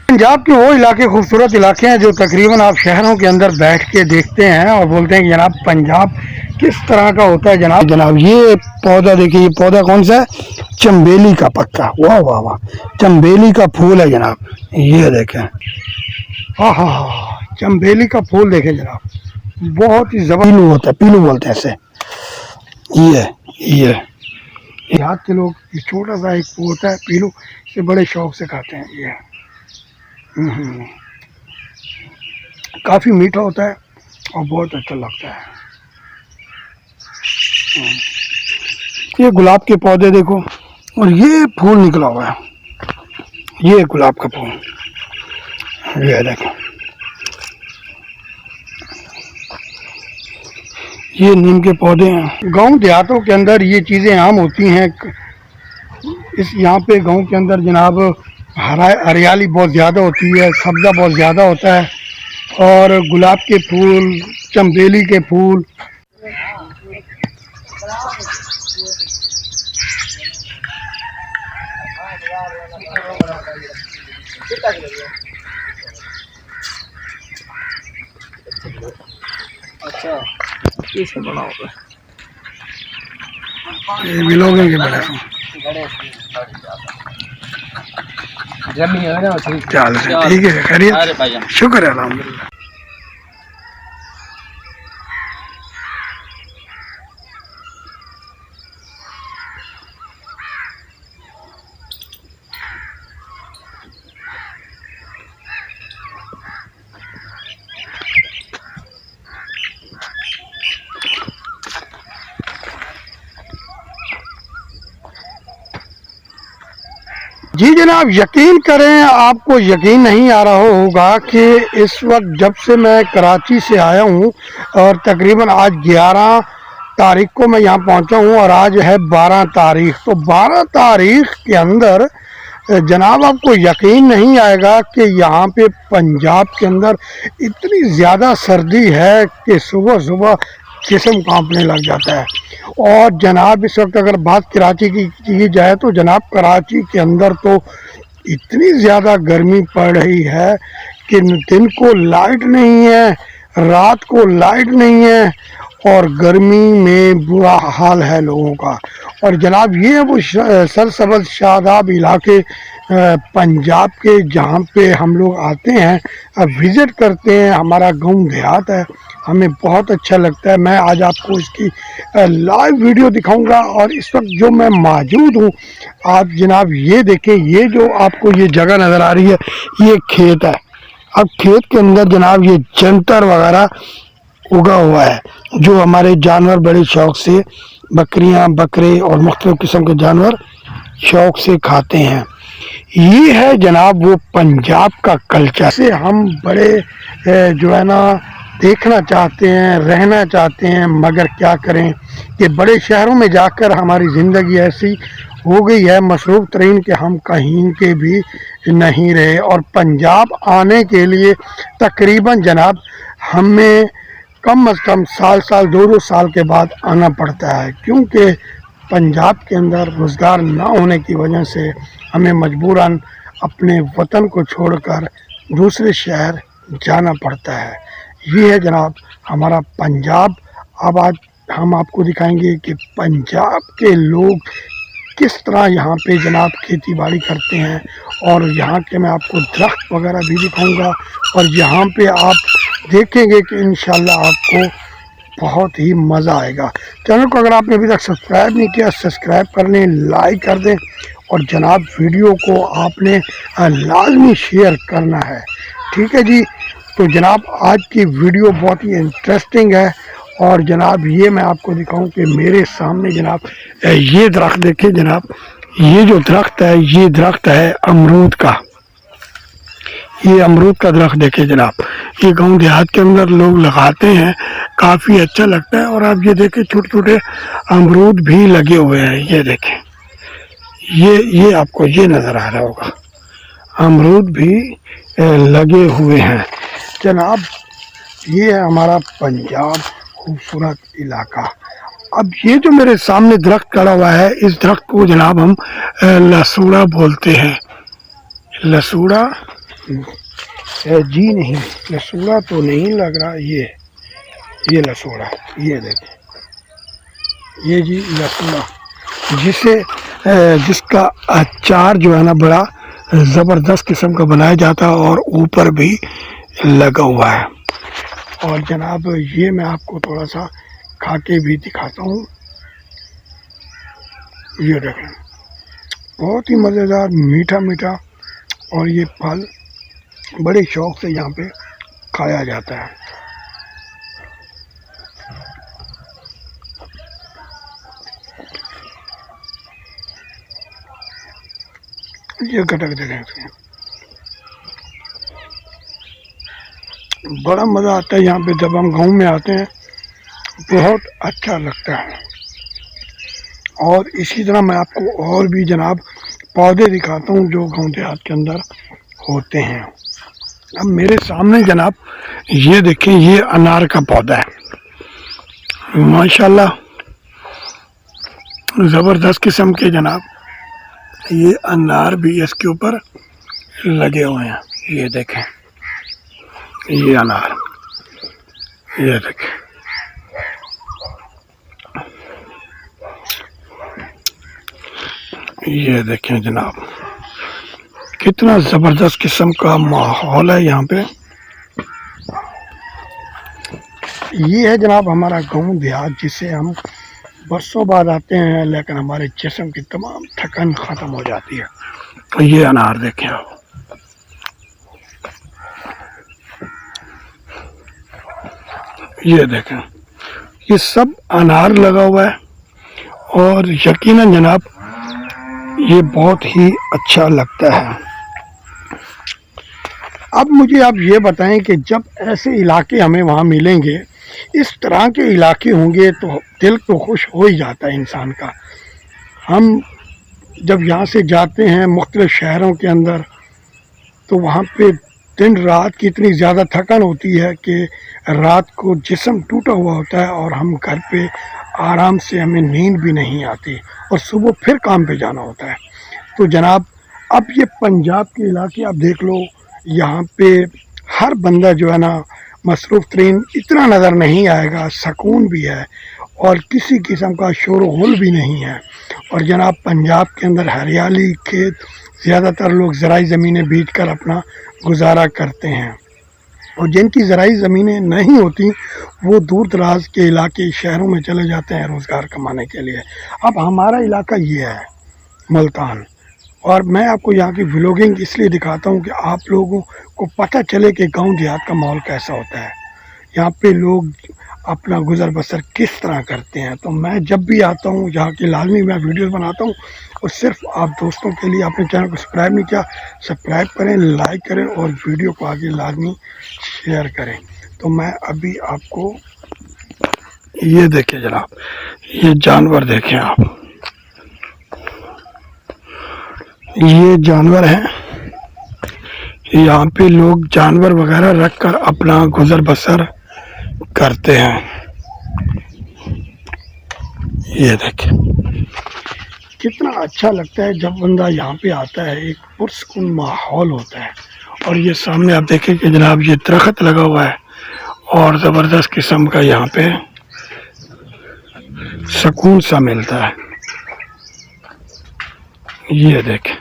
पंजाब के वो इलाके खूबसूरत इलाके हैं जो तकरीबन आप शहरों के अंदर बैठ के देखते हैं और बोलते हैं कि जनाब पंजाब किस तरह का होता है। जनाब ये पौधा देखिए, ये पौधा कौन सा है? चंबेली का पत्ता। वाह वाह वाह, चंबेली का फूल है जनाब, ये देखें। हाँ हाँ हाँ, चंबेली का फूल देखें जनाब, बहुत ही जबरदस्त पीलू होता है, पीलू बोलते हैं इसे। ये देहात के लोग ये छोटा सा एक होता है पीलू, इसे बड़े शौक से खाते हैं। ये काफ़ी मीठा होता है और बहुत अच्छा लगता है। ये गुलाब के पौधे देखो, और ये फूल निकला हुआ है, ये गुलाब का फूल, ये देखो। ये नीम के पौधे हैं। गांव देहातों के अंदर ये चीज़ें आम होती हैं। इस यहाँ पे गांव के अंदर जनाब हरियाली बहुत ज़्यादा होती है, सब्ज़ा बहुत ज़्यादा होता है, और गुलाब के फूल, चंबेली के फूल। अच्छा, इससे बड़ा होगा ये मिलोगे के बड़े जब नहीं है ना ठीक। चल ठीक है, खैरियत, शुक्र है, अल्हम्दुलिल्लाह। जी जनाब, यकीन करें, आपको यकीन नहीं आ रहा होगा कि इस वक्त जब से मैं कराची से आया हूं और तकरीबन आज 11 तारीख को मैं यहां पहुंचा हूं और आज है 12 तारीख। तो 12 तारीख के अंदर जनाब आपको यकीन नहीं आएगा कि यहाँ पे पंजाब के अंदर इतनी ज़्यादा सर्दी है कि सुबह सुबह जिस्म कांपने लग जाता है। और जनाब इस वक्त अगर बात कराची की जाए तो जनाब कराची के अंदर तो इतनी ज़्यादा गर्मी पड़ रही है कि दिन को लाइट नहीं है, रात को लाइट नहीं है, और गर्मी में बुरा हाल है लोगों का। और जनाब ये वो सरसब्ज़ शादाब इलाके पंजाब के जहाँ पे हम लोग आते हैं, विज़िट करते हैं, हमारा गांव देहात है, हमें बहुत अच्छा लगता है। मैं आज आपको इसकी लाइव वीडियो दिखाऊंगा। और इस वक्त जो मैं मौजूद हूँ, आप जनाब ये देखें, ये जो आपको ये जगह नज़र आ रही है, ये खेत है। अब खेत के अंदर जनाब ये जंतर वगैरह उगा हुआ है जो हमारे जानवर बड़े शौक से, बकरियां, बकरे और मुख्तलिफ किस्म के जानवर शौक से खाते हैं। ये है जनाब वो पंजाब का कल्चर से हम बड़े जो है ना देखना चाहते हैं, रहना चाहते हैं, मगर क्या करें कि बड़े शहरों में जाकर हमारी ज़िंदगी ऐसी हो गई है मसरूफ़ तरीन कि हम कहीं के भी नहीं रहे। और पंजाब आने के लिए तकरीबन जनाब हमें कम अज़ कम साल 2-2 साल के बाद आना पड़ता है, क्योंकि पंजाब के अंदर रोज़गार ना होने की वजह से हमें मजबूरन अपने वतन को छोड़कर दूसरे शहर जाना पड़ता है। ये है जनाब हमारा पंजाब। अब आज हम आपको दिखाएंगे कि पंजाब के लोग किस तरह यहाँ पे जनाब खेती बाड़ी करते हैं, और यहाँ के मैं आपको दरख्त वगैरह भी दिखाऊंगा, और यहाँ पे आप देखेंगे कि इंशाल्लाह आपको बहुत ही मज़ा आएगा। चैनल को अगर आपने अभी तक सब्सक्राइब नहीं किया, सब्सक्राइब कर लें, लाइक कर दें, और जनाब वीडियो को आपने लाजमी शेयर करना है, ठीक है जी। तो जनाब आज की वीडियो बहुत ही इंटरेस्टिंग है। और जनाब ये मैं आपको दिखाऊं कि मेरे सामने जनाब ये दरख्त देखिए जनाब, ये जो दरख्त है, ये दरख्त है अमरूद का। ये अमरूद का दरख्त देखिए जनाब, ये गांव देहात के अंदर लोग लगाते हैं, काफ़ी अच्छा लगता है। और आप ये देखें छोटे छोटे अमरूद भी लगे हुए हैं, ये देखें, ये आपको ये नज़र आ रहा होगा, अमरूद भी लगे हुए हैं। जनाब ये है हमारा पंजाब, खूबसूरत इलाका। अब ये जो मेरे सामने दरख्त खड़ा हुआ है, इस दरख्त को जनाब हम लसूड़ा बोलते हैं। लसूड़ा जी नहीं, लसूड़ा तो नहीं लग रहा, ये लसूड़ा, ये देखिए, ये जी लसूड़ा, जिसका अचार जो है ना बड़ा ज़बरदस्त किस्म का बनाया जाता है और ऊपर भी लगा हुआ है। और जनाब ये मैं आपको थोड़ा सा खा के भी दिखाता हूँ। ये देखें, बहुत ही मज़ेदार, मीठा मीठा, और ये फल बड़े शौक से यहाँ पे खाया जाता है। ये गटक देखें, इसमें बड़ा मज़ा आता है यहाँ पे जब हम गांव में आते हैं, बहुत अच्छा लगता है। और इसी तरह मैं आपको और भी जनाब पौधे दिखाता हूँ जो गांव देहात के अंदर होते हैं। अब मेरे सामने जनाब ये देखें, ये अनार का पौधा है, माशाल्लाह ज़बरदस्त किस्म के जनाब ये अनार भी इसके ऊपर लगे हुए हैं। ये देखें, ये अनार, ये देखें, ये देखें जनाब, कितना ज़बरदस्त किस्म का माहौल है यहाँ पे। ये है जनाब हमारा गांव देहात, जिसे हम बरसों बाद आते हैं, लेकिन हमारे जिस्म की तमाम थकान ख़त्म हो जाती है। तो ये अनार देखें आप, ये देखें, ये सब अनार लगा हुआ है और यकीनन जनाब ये बहुत ही अच्छा लगता है। अब मुझे आप ये बताएं कि जब ऐसे इलाके हमें वहाँ मिलेंगे, इस तरह के इलाके होंगे, तो दिल तो खुश हो ही जाता है इंसान का। हम जब यहाँ से जाते हैं मुख्तलिफ शहरों के अंदर, तो वहाँ पे दिन रात की इतनी ज़्यादा थकान होती है कि रात को जिस्म टूटा हुआ होता है और हम घर पे आराम से, हमें नींद भी नहीं आती और सुबह फिर काम पे जाना होता है। तो जनाब अब ये पंजाब के इलाके आप देख लो, यहाँ पे हर बंदा जो है ना मसरूफ़ तरीन इतना नज़र नहीं आएगा, सुकून भी है और किसी किस्म का शोर गुल भी नहीं है। और जनाब पंजाब के अंदर हरियाली, खेत, ज़्यादातर लोग ज़राई ज़मीनें बेच कर अपना गुजारा करते हैं, और जिनकी ज़राई ज़मीनें नहीं होती वो दूर दराज के इलाके, शहरों में चले जाते हैं रोज़गार कमाने के लिए। अब हमारा इलाका ये है मुल्तान, और मैं आपको यहाँ की व्लॉगिंग इसलिए दिखाता हूँ कि आप लोगों को पता चले कि गांव देहात का माहौल कैसा होता है, यहाँ पे लोग अपना गुजर बसर किस तरह करते हैं। तो मैं जब भी आता हूँ यहाँ की लाजमी मैं वीडियोस बनाता हूँ, और सिर्फ आप दोस्तों के लिए। अपने चैनल को सब्सक्राइब नहीं किया, सब्सक्राइब करें, लाइक करें और वीडियो को आगे लाजमी शेयर करें। तो मैं अभी आपको ये देखें जनाब, ये जानवर देखें आप, ये जानवर हैं, यहाँ पे लोग जानवर वगैरह रख कर अपना गुजर बसर करते हैं। ये देखें, कितना अच्छा लगता है जब बंदा यहाँ पे आता है, एक पुरसुकून माहौल होता है। और ये सामने आप देखें कि जनाब ये दरख्त लगा हुआ है और ज़बरदस्त किस्म का यहाँ पे सुकून सा मिलता है। ये देखें,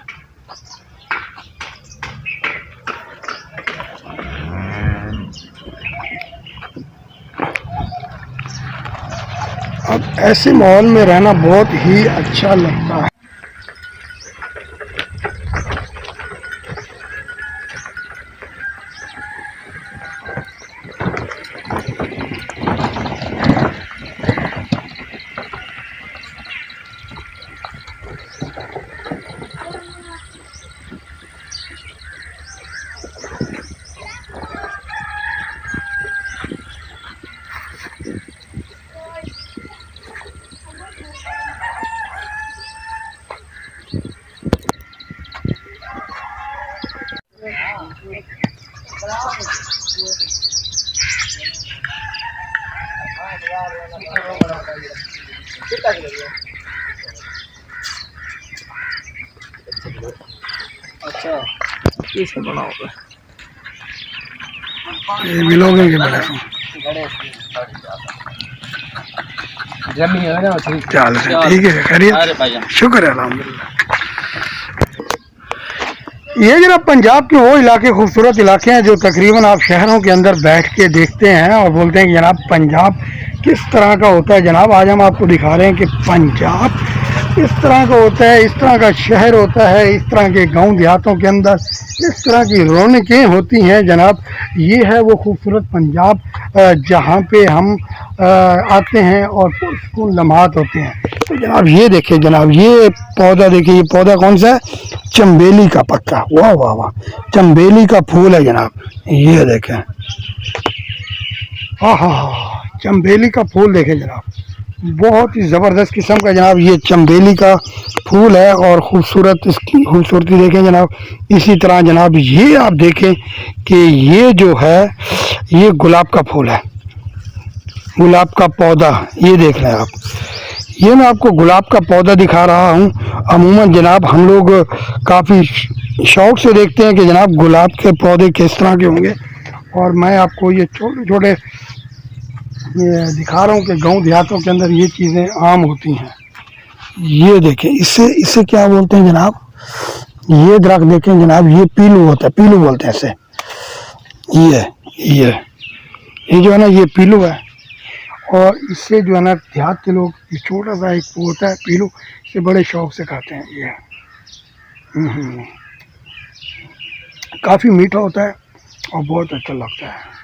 अब ऐसे माहौल में रहना बहुत ही अच्छा लगता है। अच्छा कैसे बना होगा ये मिलोगे के बड़े से जमी है ना ठीक चल ठीक है खैरियत शुक्र है अल्हम्दुलिल्लाह। ये जरा पंजाब के वो इलाके खूबसूरत इलाके हैं जो तकरीबन आप शहरों के अंदर बैठ के देखते हैं और बोलते हैं कि जनाब पंजाब किस तरह का होता है। जनाब आज हम आपको दिखा रहे हैं कि पंजाब इस तरह का होता है, इस तरह का शहर होता है, इस तरह के गांव देहातों के अंदर इस तरह की रौनकें होती हैं। जनाब ये है वो खूबसूरत पंजाब जहाँ पे हम आते हैं और पुरसुकून लम्हात होते हैं। तो जनाब ये देखिए, जनाब ये पौधा देखिए, ये पौधा कौन सा है? चंबेली का पत्ता। वाह वाह वाह, चंबेली का फूल है जनाब, ये देखें। हाँ हाँ हाँ, चंबेली का फूल देखें जनाब, बहुत ही ज़बरदस्त किस्म का जनाब ये चंबेली का फूल है और ख़ूबसूरत इसकी खूबसूरती देखें जनाब। इसी तरह जनाब ये आप देखें कि ये जो है ये गुलाब का फूल है, गुलाब का पौधा, ये देख रहे हैं आप। ये मैं आपको गुलाब का पौधा दिखा रहा हूँ। अमूमन जनाब हम लोग काफ़ी शौक़ से देखते हैं कि जनाब गुलाब के पौधे किस तरह के होंगे, और मैं आपको ये छोटे छोटे ये दिखा रहा हूँ कि गांव देहातों के अंदर ये चीज़ें आम होती हैं। ये देखें, इससे इससे क्या बोलते हैं जनाब, ये दरख्त देखें जनाब, ये पीलू होता है, पीलू बोलते हैं इसे। ये जो है ना, ये पीलू है, और इससे जो है ना देहात के लोग ये छोटा सा एक होता है पीलू, इसे बड़े शौक से खाते हैं। ये काफ़ी मीठा होता है और बहुत अच्छा लगता है।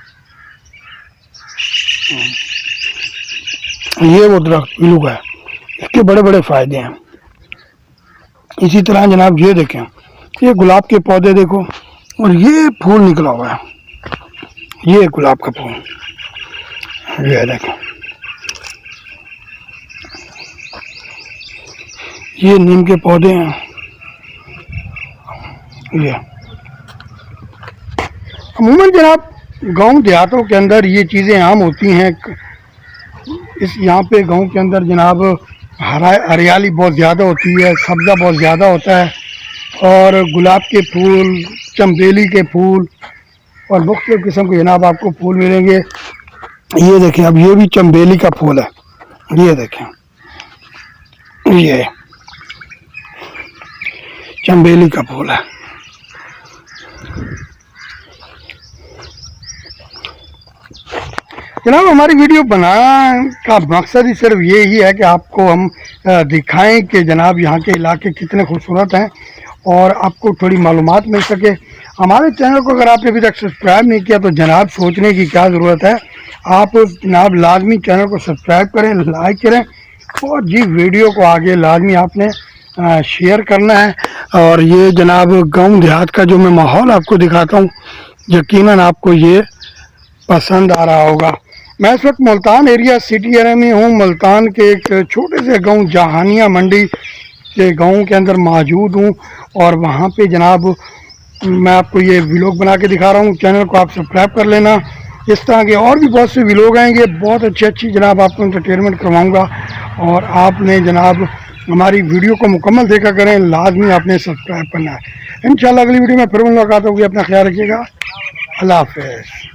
ये वो दरख्त पीलू का है, इसके बड़े बड़े फ़ायदे हैं। इसी तरह जनाब ये देखें, ये गुलाब के पौधे देखो, और ये फूल निकला हुआ है, ये गुलाब का फूल, ये देखें। ये नीम के पौधे हैं। ये अमूमन जनाब गांव देहातों के अंदर ये चीज़ें आम होती हैं। इस यहाँ पे गांव के अंदर जनाब हरियाली बहुत ज़्यादा होती है, सब्ज़ा बहुत ज़्यादा होता है, और गुलाब के फूल, चंबेली के फूल और मुख्तलिफ़ किस्म के जनाब आपको फूल मिलेंगे। ये देखें, अब ये भी चंबेली का फूल है, ये देखें, ये चंबेली का फूल है। जनाब हमारी वीडियो बनाने का मकसद ही सिर्फ ये ही है कि आपको हम दिखाएं कि जनाब यहाँ के इलाके कितने खूबसूरत हैं और आपको थोड़ी मालूमात मिल सके। हमारे चैनल को अगर आपने अभी तक सब्सक्राइब नहीं किया तो जनाब सोचने की क्या ज़रूरत है, आप जनाब लाजमी चैनल को सब्सक्राइब करें, लाइक करें, और जी वीडियो को आगे लाजमी आपने शेयर करना है। और ये जनाब गांव देहात का जो मैं माहौल आपको दिखाता हूँ, यकीनन आपको ये पसंद आ रहा होगा। मैं इस वक्त मुल्तान एरिया सिटी एरिया में हूँ। मुल्तान के एक छोटे से गांव जहानिया मंडी के गांव के अंदर मौजूद हूँ, और वहाँ पे जनाब मैं आपको ये व्लॉग बना के दिखा रहा हूँ। चैनल को आप सब्सक्राइब कर लेना। इस तरह के और भी बहुत से व्लॉग आएंगे, बहुत अच्छी जनाब आपको एंटरटेनमेंट करवाऊँगा, और आपने जनाब हमारी वीडियो को मुकम्मल देखा करें, लाजमी आपने सब्सक्राइब करना है। इंशाल्लाह अगली वीडियो में फिर मुलाकात होगी। अपना ख्याल रखिएगा। अल्लाह हाफ़िज़।